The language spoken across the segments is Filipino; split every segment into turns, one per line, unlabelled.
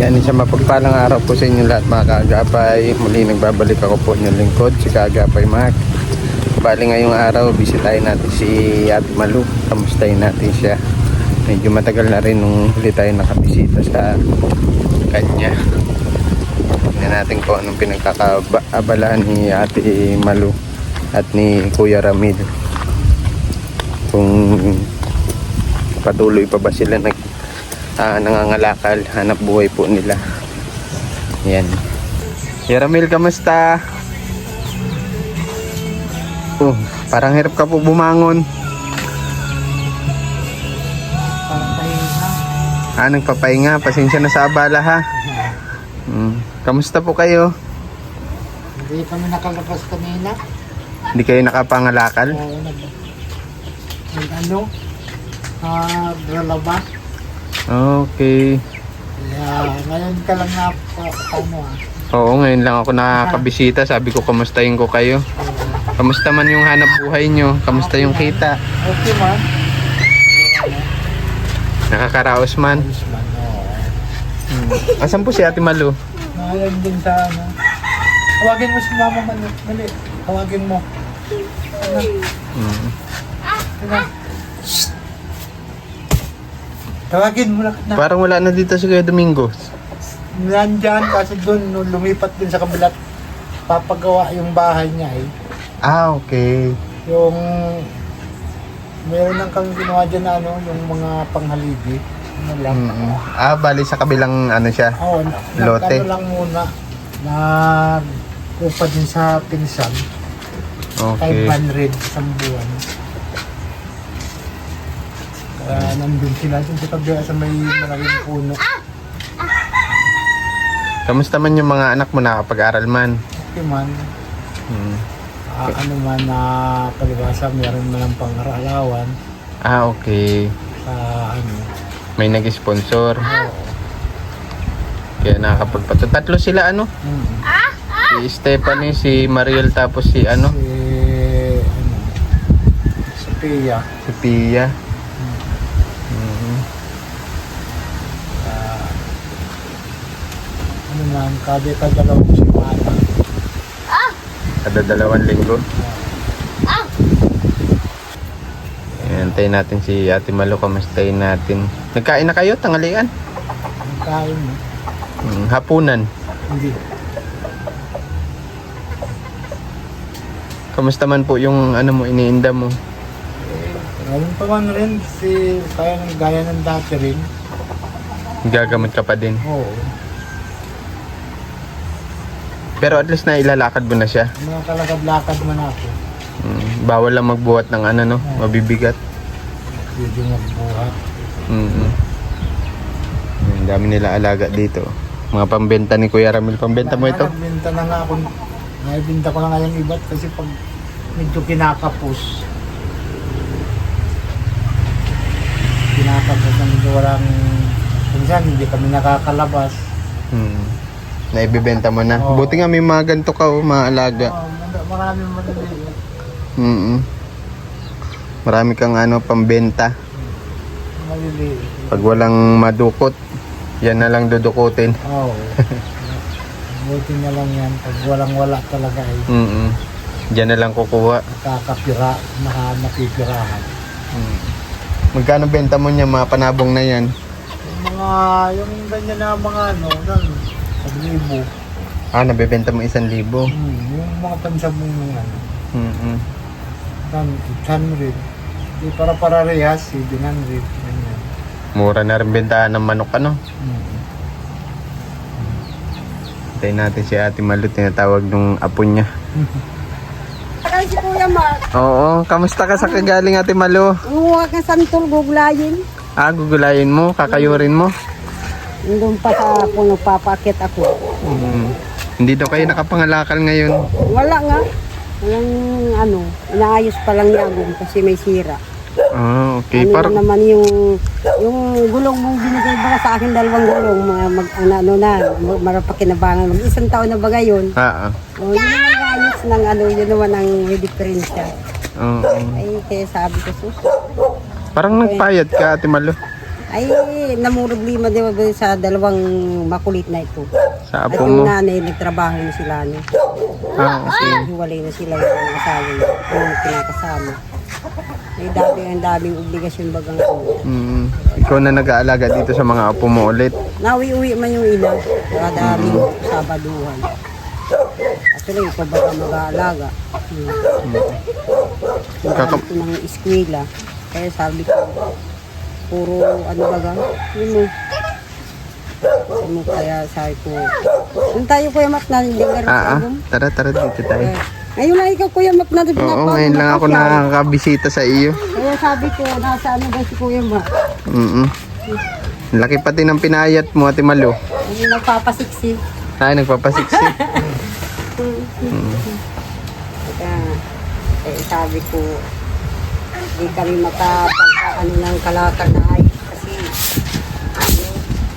Yan, isang mapagpalang araw po sa inyo lahat mga kaagapay. Muli nagbabalik ako po inyong lingkod, si Kaagapay Mark. Bali ngayong araw, bisitahin natin si Ate Malu. Kamustahin natin siya. Medyo matagal na rin nung huli tayo nakabisita sa kanya. Tingnan natin kung anong pinagkakaabalahan ni Ate Malu at ni Kuya Ramil. Kung patuloy pa ba sila nangangalakal, hanap buhay po nila. Yan. Kuya Ramil, kamusta? Oh, parang hirap ka po bumangon. Nagpapahinga. Pasensya na sa abala ha. Kamusta po kayo?
Hindi kami nakalabas kanina.
Hindi kayo nakapangalakal?
Naglalaba.
Okay.
Ngayon ka lang na paano
Oo, ngayon lang ako nakakabisita. Sabi ko, kamustahin ko kayo. Kamusta man yung hanap buhay nyo? Kamusta yung kita?
Okay man.
Nakakaraos man? Asan po si Ate Malu?
Ngayon din sa Tawagin mo si Mama Manu. Dali. Tawagin mo. Tawagin mo lang na.
Parang wala na dito si Kuya Domingo.
Nandyan kasi doon nung lumipat din sa kabila. Papagawa yung bahay niya
Okay.
Yung meron lang kang ginawa dyan na yung mga panghaligi. Ano lang.
Bali sa kabilang siya.
Oo,
Lote.
ano lang muna. Nag-upa din sa pinsan.
Okay.
500 isang buwan. Kaya nandun sila dun sa kabila sa may malaking puno.
Kamusta man yung mga anak mo, nakapag-aral man?
Okay man. Ano man na palibasa, meron man ang pang-arawan.
Okay.
Sa
May nag-sponsor.
Oo.
Kaya nakakapagpato. Tatlo sila Si Stephanie, si Mariel, tapos si
Si Pia.
Si Pia.
Ano man, kada-dalawang semana.
Kada 2 linggo. Antayin natin si Ate Malu, kamustahin natin. Nagkain na kayo, tanghalian?
Nagkain mo?
Hapunan.
Hindi.
Kamusta man po yung mo, iniinda mo?
Ngayon pa man rin, kaya ng gaya ng dati rin.
Gagamot ka pa din.
Oo.
Pero at least na ilalakad mo na siya.
Nakalakad-lakad man ako.
Bawal lang magbuhat ng mabibigat.
Hindi magbuhat.
Ang dami nila alaga dito. Mga pambenta ni Kuya Ramil. Pambenta mo ito?
Nagbenta na nga ako. Naibinta ko na nga yung iba't kasi pag medyo kinakapos. Kinakapos na medyo walang... Minsan hindi kami nakakalabas.
Naibibenta mo na.
Oo.
Buti nga may mga ganito ka, mga alaga.
Maraming madali.
Marami kang pambenta.
Maliliit.
Pag walang madukot, yan na lang dudukutin.
Oo. Buti na lang yan. Pag walang-wala talaga
Diyan na lang kukuha.
Napipirahan.
Magkano benta mo niya, mga panabong na yan?
Yung ganyan na mga 1,000.
Nabibenta mo 1,000.
Yung mga pansabong ng 800. Di para-parehas, 700. Ganyan.
Mura na rin bentahan ng manok, Hintayin natin si Ate Malu, tinatawag nung apo niya.
Ay, si Kuya Mark.
Oo, kamusta ka sa kagaling, Ate Malu?
Umuha ka santol, guglayin.
Gugulayin mo, kakayurin mo.
Doon pa sa puno, papakit ako.
Hindi daw kayo nakapangalakal ngayon.
Wala nga. Walang inaayos pa lang niya kasi may sira.
Okay.
Ano naman yung gulong mong binigay ba sa akin, 2 gulong, marapakinabangan. Mag-1 taon na ba gayon? Yun naman ayos ng yun naman ang may diferensya. Ay, kaya sabi ko, sus.
Parang nagpayat ka, Ate Malu.
Ay, namumroblema din ba sa dalawang makulit na ito.
Sa
At
apo
yung
mo?
nanay, nagtrabaho na sila. No?
Kasi,
Hiwalay na sila yung asawa niya, yung pinakasama. May ang daming obligasyon bagang ko.
ikaw na nag-aalaga dito sa mga apo mo ulit.
Nawi-uwi man yung ina, kadaming sabaduhan. Actually, ikaw ba mag-aalaga? Sabi ko ng eskwela, kaya sabi ko, puro ano baga, yun mo. Ano kaya sabi ko, doon tayo Kuya Mac na hindi nga rin sa album.
Tara dito tayo.
Ngayon lang ikaw Kuya Mac na rin
Oo, ngayon lang ako nakakabisita sa iyo.
Kaya sabi ko, nasa ano ba si Kuya Mac?
Laki pati ng pinayat mo, Ate Malu.
Hindi nagpapasiksi.
Ay, nagpapasiksi.
Kaya, sabi ko, hindi kami makapag-ano ng kalakal na ayos kasi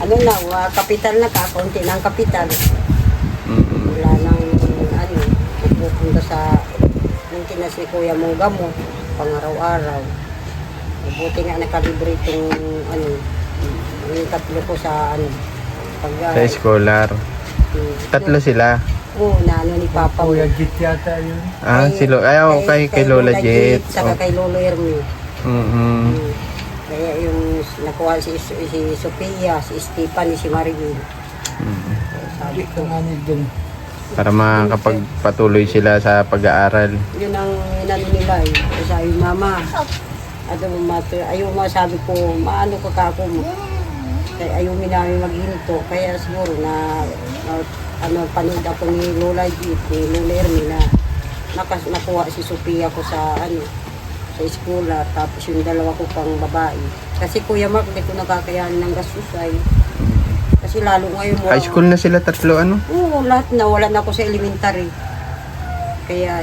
ano na, kapital na ka, konti ng kapital. Wala nang ano, pupunta sa yung tinas ni Kuya mong gamot, pang-araw-araw. Buti nga nakalibre itong ano, yung tatlo ko sa ano,
Sa scholar. Tatlo sila.
Oo, na ano ni Papa mo.
Kuya Jit yata yun.
Kay Lola Jet.
Saka kay Lolo Ermi. Kaya yung nakuha si Sophia, si Stephen, si Maribel. Sabi
Jit
ko,
ang ano dun.
Para makapagpatuloy sila sa pag-aaral.
yun ang inano nila eh. Kasi sabi, Mama, ayaw mo sabi ko, maano ka kako mo. Kaya ayaw namin maghinto. Kaya siguro na panood ako ni Lola Jit, ni Lola Ermi na nakuha si Sophia ko sa sa eskwela, tapos yung dalawa ko pang babae. Kasi Kuya Mark, hindi ko nakakayanin ng gastos ay. Kasi lalo ngayon
High school na sila tatlo, ano?
Oo, lahat na. Wala na ako sa elementary. Kaya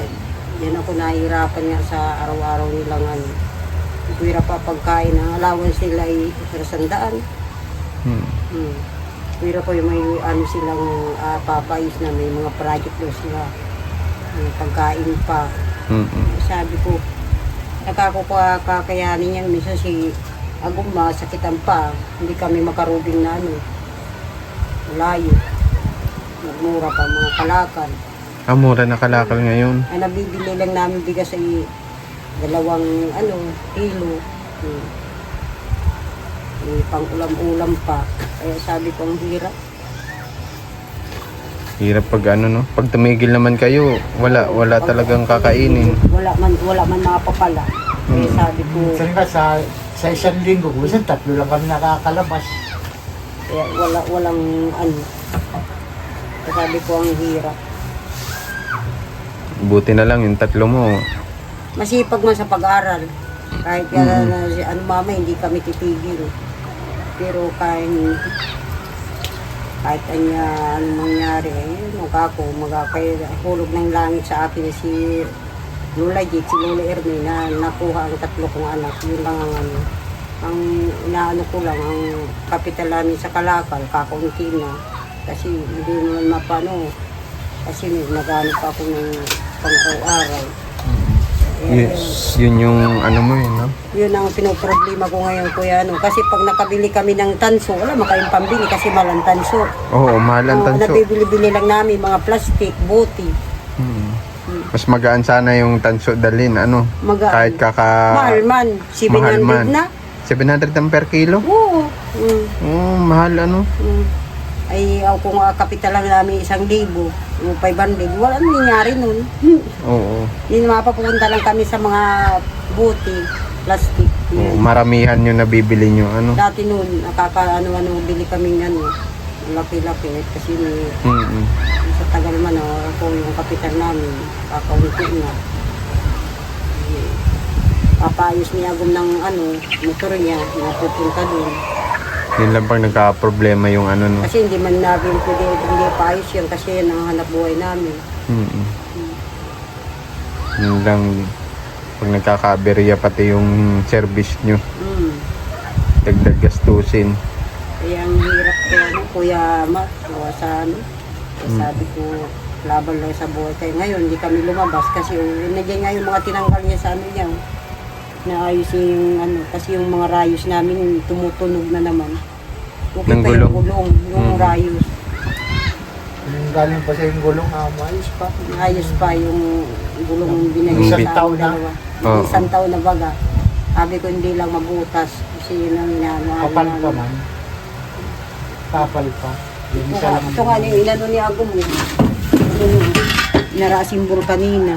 yan ako nahihirapan nga sa araw-araw nilang ano. Pwera pa pagkain ng allowance nila ay 100. Pwera ko yung may ano silang papayos na may mga project daw sila. May pagkain pa. Sabi ko, nakakuha kakayanin yan. Minsan si Aguma, sakitan pa. Hindi kami makarubing na ano. Layo. Mura pa mga kalakal.
Mura na kalakal ngayon.
Ay nabibili lang namin bigas ay 2 kilo. Pang ulam-ulam pa. Kaya sabi ko ang hirap.
Hirap pag no? Pag tumigil naman kayo, wala talagang kakainin.
Wala man makapapala. Kaya sabi ko,
Minsan nga sa isang linggo, minsan 3 lang kami nakakalabas.
kaya walang ano. Kaya sabi ko ang hirap.
Buti na lang yung tatlo mo.
Masipag man sa pag-aral. Kahit mama, hindi kami titigil. Pero kahit anong mangyari, hulog ng langit sa akin si Lola Jit, si Lola Ermi na nakuha ang 3 kong anak. Yun lang ang inaano ko lang, ang kapital namin sa Kalakal, kakaunti na. Kasi hindi naman mapano, kasi nagano pa ako ng pang-araw-araw.
Yes, yun yung ano mo yun, no?
Yun ang pinoproblema ko ngayon, Kuya. Kasi pag nakabili kami ng tanso, wala makayong pambili kasi malang tanso.
Oo, mahalan tanso.
Nabibili-bili lang namin mga plastic, buti.
Mas magaan sana yung tanso dalhin, ano?
Magaan.
Kahit
Mahal man, 700
mahal man.
na.
700 ang per kilo?
Oo.
Mahal, ano?
Ay, kung kapital lang namin 1,000, yung 500, wala nangyari nun.
Oo.
Hindi mapapunta lang kami sa mga buti, plastic.
Oo, maramihan yung nabibili nyo, ano?
Dati nun, bili kami laki-laki. Kasi sa tagal man, ako yung kapital namin, kakaunti na. Papayos niya agum ng motor niya, napupunta dun.
Yun lang pag nagka-problema yung ano, no?
Kasi hindi man namin pwede, hindi paayos yan kasi yan ang hanap buhay namin.
Yun lang, pag nagkaka-aberya pati yung service nyo, dagdag gastusin.
Kaya ang hirap ko, Kuya Mac, sa sabi ko, laban lang sa buhay. Kaya ngayon, hindi kami lumabas kasi nandiyan nga yung mga tinanggal niya sa niya. naayos niya yung ano, kasi yung mga rayos namin tumutunog na naman. Okay
Ng
pa yung
gulong.
gulong, yung rayos.
Yung galing pa sa yung gulong, maayos pa.
Ayos pa yung gulong binigay
Isang
sa
taon
amin
na?
dalawa.
Oo.
Isang taon na baga. Sabi ko hindi lang mabutas kasi yun ang inaano.
Kapal pa man. Kapal pa. Yung isa lang.
Ito nga yung inano ni Agum. Narasimbol kanina.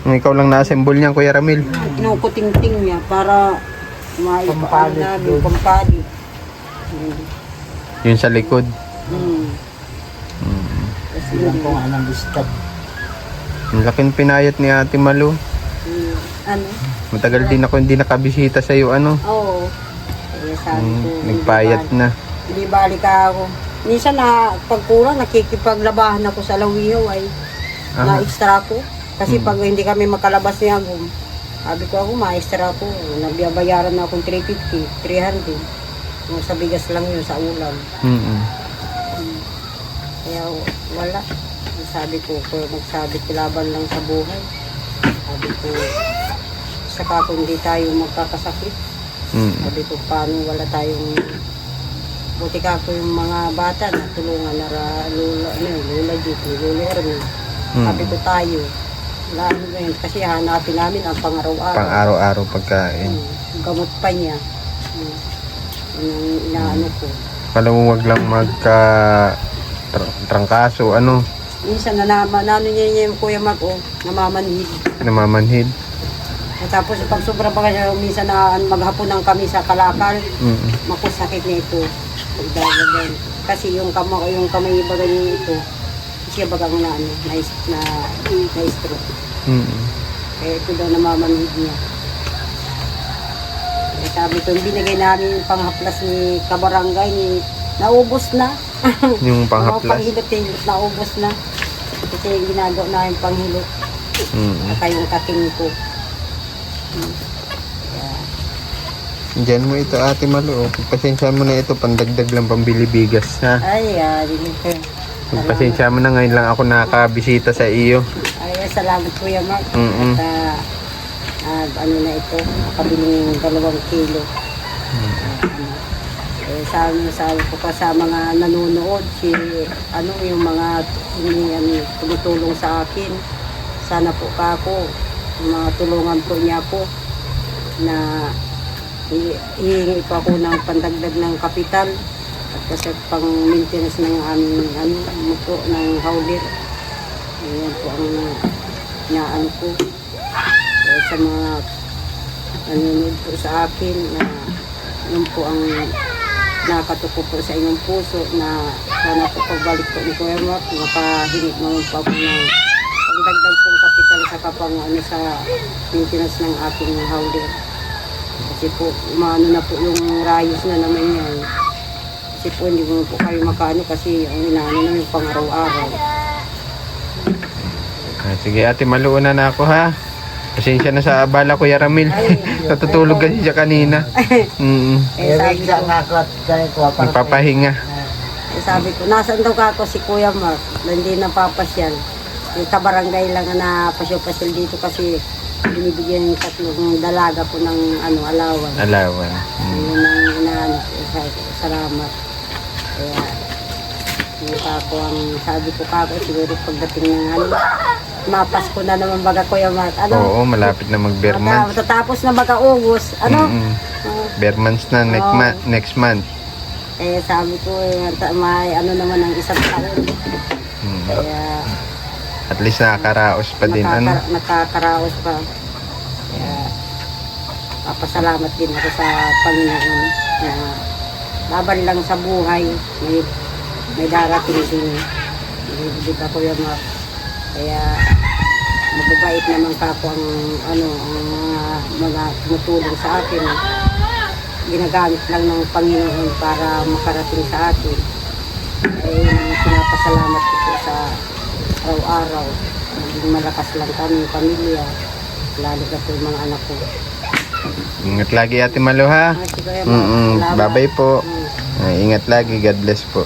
Ikaw lang na-assemble niyan, Kuya Ramil.
Kinukuting-ting niya para
Pampalit
namin
doon.
pampalit.
Yun sa likod.
Hmm. Kasi
Bilang ko nga ng distab.
Ang laking pinayat ni Ate Malu.
ano?
Matagal din ako hindi nakabisita sa iyo, ano.
Oo. Kaya sabi ko,
Nagpayat na.
Hindi balik ako. Minsan na pagkulang, nakikipaglabahan ako sa lawihaw ay
Ah.
na-extra ko. Kasi pag hindi kami makalabas ni Agum, sabi ko ako, ma-extra ko. Nagbabayaran na akong 350, 300. Yung sa bigas lang yun, sa ulam.
Mm-mm.
Kaya wala. Sabi ko, magsabi ko laban lang sa buhay. Sabi ko, saka kung hindi tayo magkakasakit,
Mm-mm.
sabi ko, paano wala tayong buti ka ko yung mga bata na tulungan na Lola Jit, Lola Erwin. Sabi ko tayo, wala ano ba yun, kasi hanapin namin ang pang-araw-araw.
Pang-araw-araw pagkain.
Gamot pa niya. Yun ang inaano ko.
Wag lang magka trangkaso, ano,
Minsan nano niya yung Kuya Mark, namamanhid.
namamanhid.
Tapos pag sobra pa kanya, minsan na maghapon ng kami sa Kalakal,
Mm-mm.
makusakit na ito. Pagdalagan. Kasi yung kamay baga niya ito, siya bagang na stroke.
Mm-mm.
Kaya ito daw namamanhid niya. Kaya sabi ko, yung binigay namin yung panghaplas ni Kabarangay, naubos na.
Yung
Mga
panghaplas.
panghilot-hilot, naubos na. Kasi yung ginagawa namin panghilot,
Mm-mm.
at yung kating ko.
Diyan mo ito, Ate Malu. Pagpasensya mo na ito, pandagdag lang pambili bigas, ha?
Ay, dito.
Pagpasensya mo na, ngayon lang ako nakabisita sa iyo.
Ay, salamat Kuya Mark.
Mm-mm.
At ano na ito, nakabiling 2 kilo. Sabi ko pa sa mga nanonood, yung mga tumutulong sa akin. Sana po ako, mga tulungan po niya po na hihingi po ako ng pandagdag ng kapital at kasi pang maintenance ng aming motor ng howler. Ayan po ang naano ko. Sa mga nanonood po sa akin na yun po ang nakatuko po sa inyong puso na sana po pagbalik po ni Kuya Mark, makahingi naman po ako ng pagdagdag pong kapital sa kapang sa maintenance ng aking howler. Kasi po, umaano na po yung rayos na naman yan. Kasi po, hindi mo po kayo makaano kasi ang inaano namin pang araw-araw.
Sige, Ate Malu, una na ako, ha? Pasensya na sa abala, Kuya Ramil. Natutulog kasi siya kanina. Mm-mm.
Sabi ko,
nga ako at ganito.
Nagpapahinga.
sabi ko, nasaan daw ka ako si Kuya Mark na hindi napapasyal. Yung kabarangay lang na pasyal-pasyal dito kasi binibigyan ng 3 dalaga po ng alawan.
Alawan.
Yun ang inaano ko. Salamat. Kaya, yung ako ang sabi ko kako, siguro pagdating ng mapas ko na naman baga Kuya Mark.
Oo, malapit na mag-Bermans.
Matatapos na mag-August.
Bermans na next month.
Eh sabi ko, may naman ang isang taon. Kaya,
At least nakakaraos pa din,
nakakaraos pa. Kaya, papasalamat din ako sa Panginoon na laban lang sa buhay. May darating din. Hindi ka Kuya Mark. Kaya, mababait naman ka ako ang mga tumutulong sa akin. Ginagamit lang ng Panginoon para makarating sa atin. Eh, pinapasalamat ko po sa araw-araw. Maging malakas lang kami, pamilya. Lalo ka po yung mga anak ko.
Ingat lagi, Ate Malu, ha?
Sige, salamat.
Bye-bye po. Ingat lagi. God bless po.